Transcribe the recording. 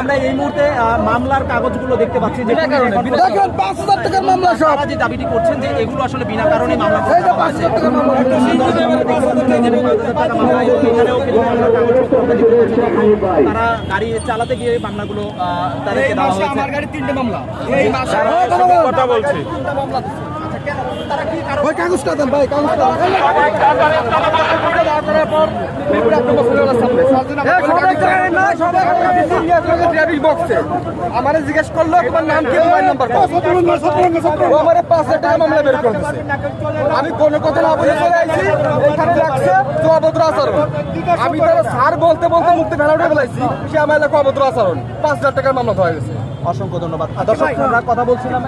আমরা এই মুহূর্তে মামলার কাগজগুলো দেখতে পাচ্ছি যে দেখেন ৫,০০০ টাকার মামলা সব। তারা যে দাবিটি করছেন যে এগুলো আসলে বিনা কারণে মামলা এই যে ৫,০০০ টাকার মামলা। তারা গাড়ি চালাতে গিয়ে মামলাগুলো তাদেরকে দেওয়া হয়েছে। আমার গাড়ি ৩টে মামলা এই মাসে কথা বলছি। তারা কি কারণ ভাই কাগজটা দেন ভাই, কাগজটা দেন। আমার জিজ্ঞেস করলো তোমার নাম কি, মোবাইল নাম্বার কত? ও আমার ৫,০০০ টাকা মামলা বের করে দিচ্ছে। আমি কোনো কথা না বলে চলে আসছি, এখানে রাখছে তো অভদ্র আচরণ। আমি তারা স্যার বলতে বলতে মুক্তি ফেলা উঠে ফেলাইছি, সে আমার এলাকা অভদ্র আচরণ। ৫,০০০ টাকার মামলা ধরা গেছে। অসংখ্য ধন্যবাদ। দর্শক আমরা কথা বলছিলাম